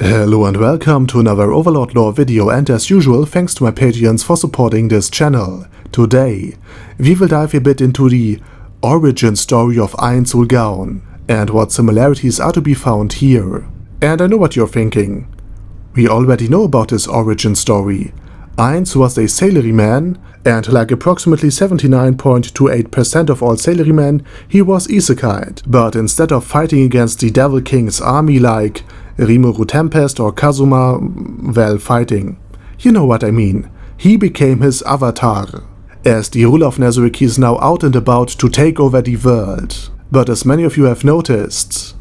Hello and welcome to another Overlord lore video, and as usual, thanks to my Patreons for supporting this channel. Today, we will dive a bit into the origin story of Ainz Ooal Gowns and what similarities are to be found here. And I know what you're thinking. We already know about his origin story. Ainz was a salaryman, and like approximately 79.28% of all salarymen, he was isekai'd. But instead of fighting against the Devil King's army like Rimuru Tempest or Kazuma, well, fighting. You know what I mean. He became his avatar. As the ruler of Nezarec, he is now out and about to take over the world. But as many of you have noticed,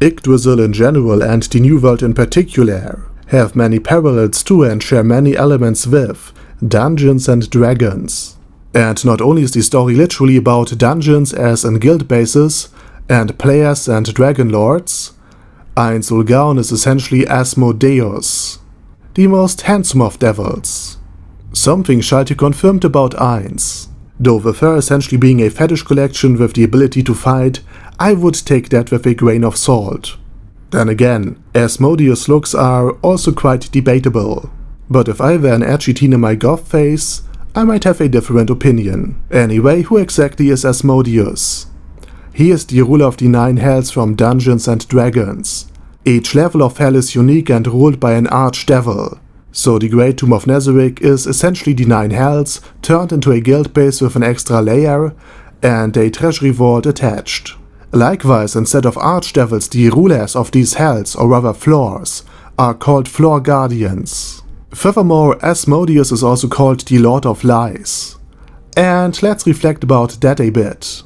Yggdrasil in general and the New World in particular have many parallels to and share many elements with Dungeons and Dragons. And not only is the story literally about dungeons as in guild bases and players and dragon lords, Ainz Ooal Gowns is essentially Asmodeus, the most handsome of devils. Something Shalti confirmed about Ainz. Though with her essentially being a fetish collection with the ability to fight, I would take that with a grain of salt. Then again, Asmodeus' looks are also quite debatable. But if I were an edgy teen in my goth phase, I might have a different opinion. Anyway, who exactly is Asmodeus? He is the ruler of the 9 hells from Dungeons and Dragons. Each level of hell is unique and ruled by an archdevil. So the Great Tomb of Nezarec is essentially the 9 hells turned into a guild base with an extra layer and a treasury vault attached. Likewise, instead of archdevils, the rulers of these hells, or rather floors, are called floor guardians. Furthermore, Asmodeus is also called the Lord of Lies. And let's reflect about that a bit.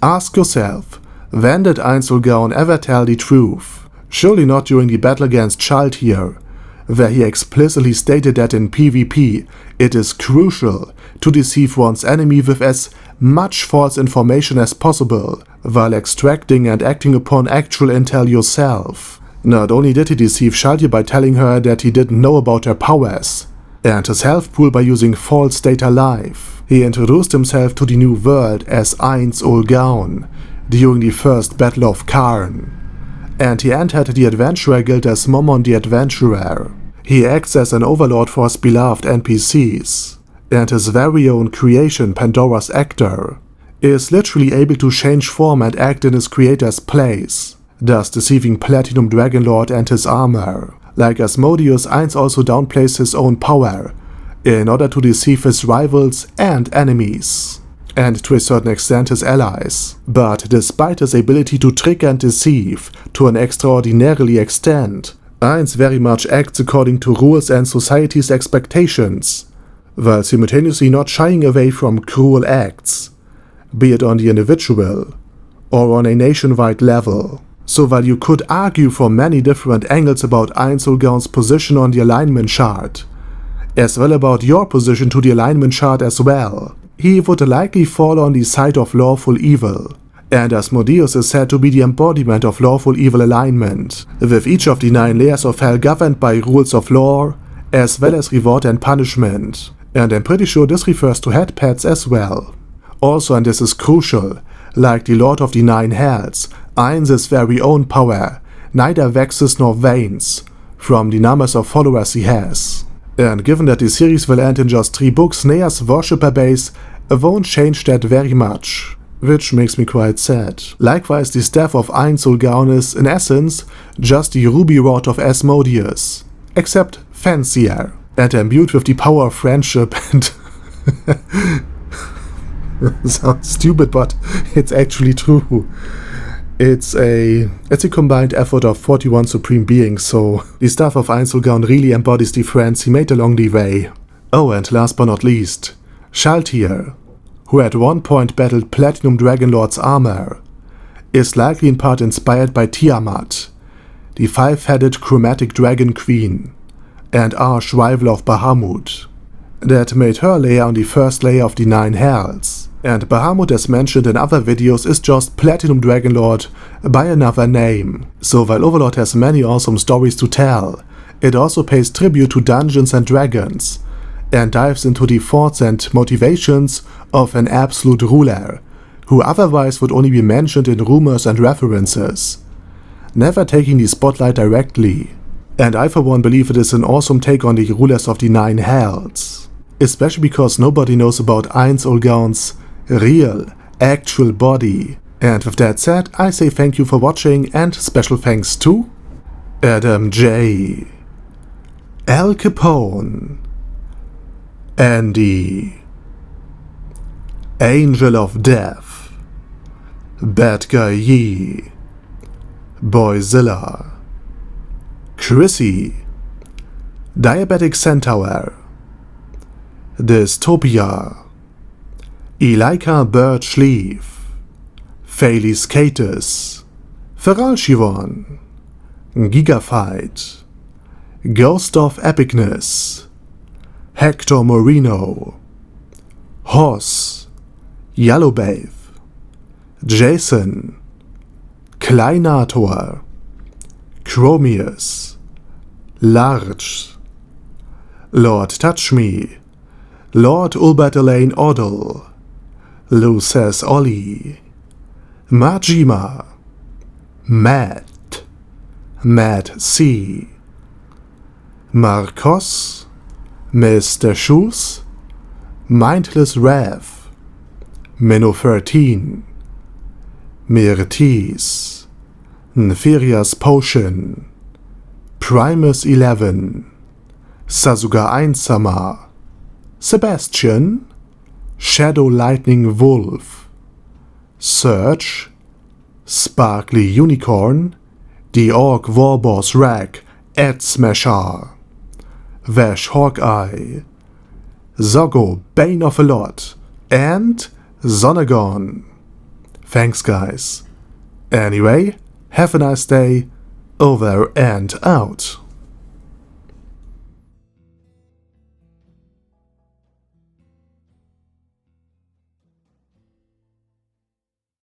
Ask yourself, when did Ainz Ooal Gowns ever tell the truth? Surely not during the battle against Shaltir, where he explicitly stated that in PvP it is crucial to deceive one's enemy with as much false information as possible, while extracting and acting upon actual intel yourself. Not only did he deceive Shaltir by telling her that he didn't know about her powers and his health pool by using false data live, he introduced himself to the new world as Ainz Ooal Gowns during the first Battle of Karn, and he entered the Adventurer Guild as Momon the Adventurer. He acts as an overlord for his beloved NPCs, and his very own creation, Pandora's Actor, is literally able to change form and act in his creator's place, thus deceiving Platinum Dragonlord and his armor. Like Asmodeus, Ainz also downplays his own power in order to deceive his rivals and enemies, and to a certain extent his allies. But despite his ability to trick and deceive to an extraordinarily extent, Ainz very much acts according to rules and society's expectations, while simultaneously not shying away from cruel acts, be it on the individual or on a nationwide level. So while you could argue from many different angles about Ainz Ooal Gowns' position on the alignment chart, as well about your position to the alignment chart as well, he would likely fall on the side of lawful evil. And Asmodeus is said to be the embodiment of lawful evil alignment, with each of the 9 layers of hell governed by rules of law, as well as reward and punishment. And I'm pretty sure this refers to head pets as well. Also, and this is crucial, like the Lord of the 9 hells, Ainz's very own power neither waxes nor wanes from the numbers of followers he has. And given that the series will end in just 3 books, Nea's worshipper base won't change that very much, which makes me quite sad. Likewise, the staff of Ainz Ooal Gowns is, in essence, just the ruby rod of Asmodeus, except fancier, and imbued with the power of friendship and sounds stupid, but it's actually true. It's a combined effort of 41 supreme beings, so the staff of Ainz Ooal Gowns really embodies the friends he made along the way. Oh, and last but not least, Shaltir, who at one point battled Platinum Dragonlord's armor, is likely in part inspired by Tiamat, the 5-headed chromatic dragon queen and arch-rival of Bahamut, that made her lair on the first layer of the 9 hells. And Bahamut, as mentioned in other videos, is just Platinum Dragonlord by another name. So while Overlord has many awesome stories to tell, it also pays tribute to Dungeons and Dragons, and dives into the thoughts and motivations of an absolute ruler, who otherwise would only be mentioned in rumors and references, never taking the spotlight directly. And I for one believe it is an awesome take on the rulers of the 9 hells. Especially because nobody knows about Ainz Ooal Gowns' real, actual body. And with that said, I say thank you for watching and special thanks to Adam J, Al Capone, Andy, Angel of Death, Bad Guy Yee, Boyzilla, Chrissy, Diabetic Centaur, Dystopia, Elika Bird-Schlief, Failis Catus, Feral Shivon, Gigafight, Ghost of Epicness, Hector Moreno, Hoss, Yellowbabe, Jason, Kleinator, Chromius, Large, Lord Touch Me, Lord Ulbert Elaine Odell, Luces Ollie, Majima, Matt, Matt C, Marcos, Mr. Shoes, Mindless Rev, Minnow 13, Myrtis, Neferia's Potion, Primus 11, Sasuga Einsama, Sebastian, Shadow Lightning Wolf, Surge, Sparkly Unicorn, The Orc Warboss Rack, Ed Smasher, Vash Hawkeye, Zoggo Bane of a Lot, and Zonagon. Thanks guys. Anyway, have a nice day, over and out.